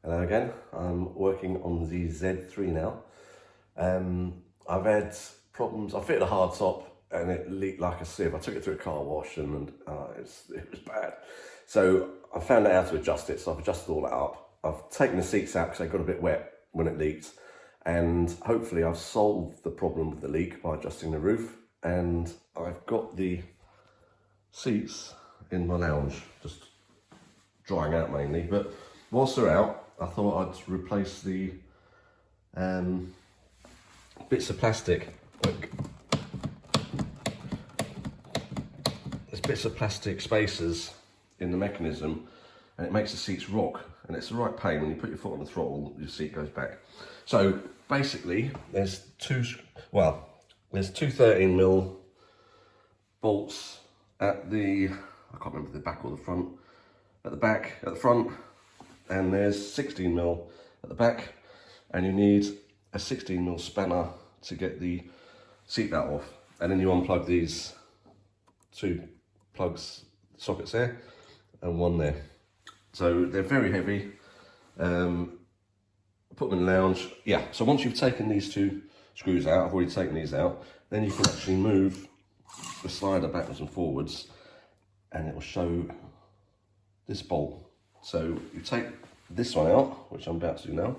Hello again. I'm working on the Z3 now. I've had problems. I fitted a hard top and it leaked like a sieve. I took it through a car wash and it was bad. So I found out how to adjust it. So I've adjusted all that up. I've taken the seats out because they got a bit wet when it leaked. And hopefully I've solved the problem with the leak by adjusting the roof. And I've got the seats in my lounge, just drying out mainly. But whilst they're out, I thought I'd replace the bits of plastic. Look, there's bits of plastic spacers in the mechanism and it makes the seats rock, and it's the right pain. When you put your foot on the throttle, your seat goes back. So basically there's two 13mm bolts at the, I can't remember the back or the front, at the front, and there's 16mm at the back, and you need a 16mm spanner to get the seat belt off, and then you unplug these two plugs, sockets there and one there. So they're very heavy. Put them in the lounge. Yeah, so once you've taken these two screws out, I've already taken these out, then you can actually move the slider backwards and forwards and it will show this bolt. So you take this one out, which I'm about to do now.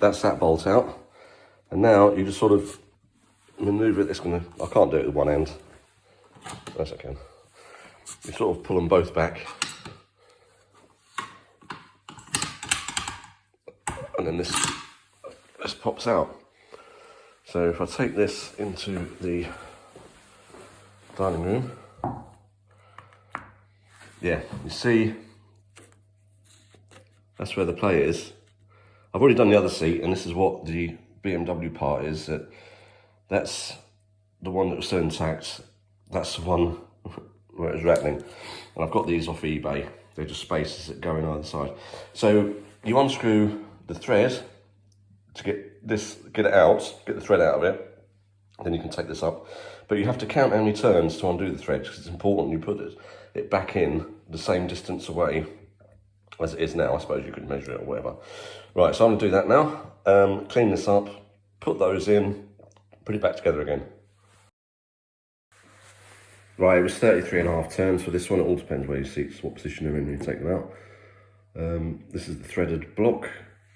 That's that bolt out. And now you just sort of maneuver it. I can't do it with one end. Yes, I can. You sort of pull them both back. And then this pops out. So if I take this into the dining room, yeah, you see, that's where the play is. I've already done the other seat, and this is what the BMW part is. That's the one that was still intact. That's the one where it was rattling. And I've got these off eBay. They're just spacers that go in either side. So you unscrew the thread to get it out, get the thread out of it. Then you can take this up. But you have to count how many turns to undo the thread, because it's important you put it back in the same distance away as it is now. I suppose you could measure it or whatever. Right, so I'm gonna do that now. Clean this up, put those in, put it back together again. Right, it was 33.5 turns for this one. It all depends where your seats, what position they're in when you take them out. This is the threaded block,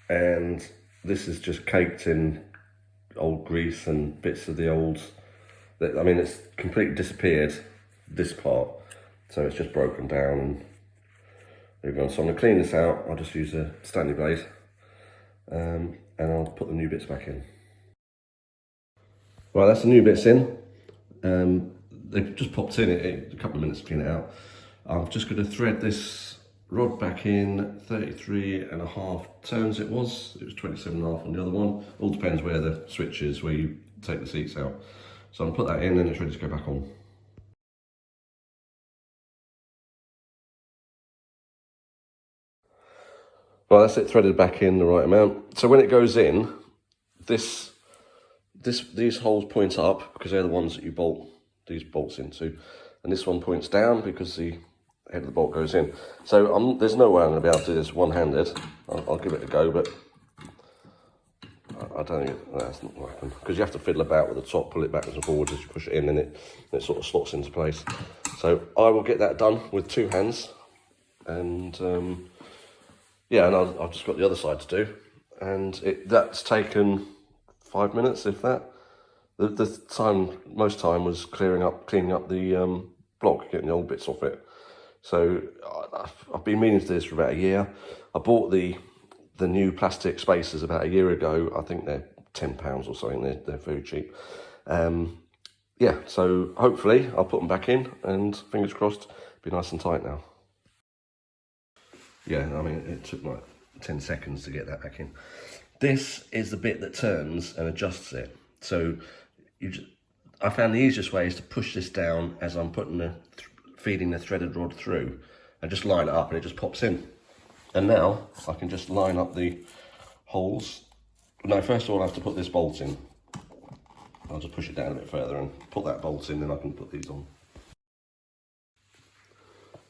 and this is just caked in old grease and bits of the old, I mean, it's completely disappeared, this part. So it's just broken down, and there we go. So I'm gonna clean this out. I'll just use a Stanley blade, and I'll put the new bits back in. Right, that's the new bits in. They've just popped in it, a couple of minutes to clean it out. I'm just gonna thread this rod back in 33.5 turns it was 27.5 on the other one. All depends where the switch is, where you take the seats out. So I'm gonna put that in and it's ready to go back on. Right, that's it threaded back in the right amount. So when it goes in, these holes point up because they're the ones that you bolt these bolts into, and this one points down because the head of the bolt goes in. So there's no way I'm going to be able to do this one-handed. I'll give it a go, but I don't think that's not going to happen, because you have to fiddle about with the top, pull it backwards and forwards as you push it in, and it sort of slots into place. So I will get that done with two hands, and yeah, and I've just got the other side to do, and that's taken 5 minutes, if that. Most time was cleaning up the block, getting the old bits off it. So I've been meaning to do this for about a year. I bought the new plastic spacers about a year ago. I think they're £10 or something. They're very cheap. Yeah, so hopefully I'll put them back in, and fingers crossed, be nice and tight now. Yeah, I mean, it took like 10 seconds to get that back in. This is the bit that turns and adjusts it. So I found the easiest way is to push this down as I'm putting feeding the threaded rod through, and just line it up, and it just pops in. And now I can just line up the holes. No, first of all I have to put this bolt in. I'll just push it down a bit further and put that bolt in, then I can put these on.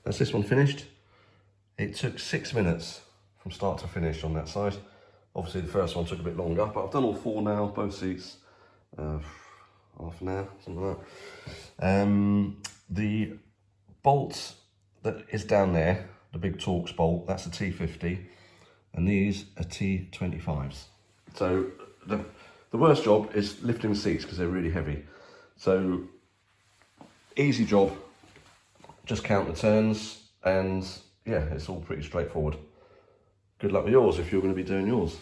That's this one finished. It took 6 minutes from start to finish on that side. Obviously the first one took a bit longer, but I've done all 4 now, both seats. Half an hour, something like that. The bolt that is down there, the big Torx bolt, that's a T50, and these are T25s. So the worst job is lifting the seats because they're really heavy. So easy job, just count the turns, and yeah, it's all pretty straightforward. Good luck with yours if you're going to be doing yours.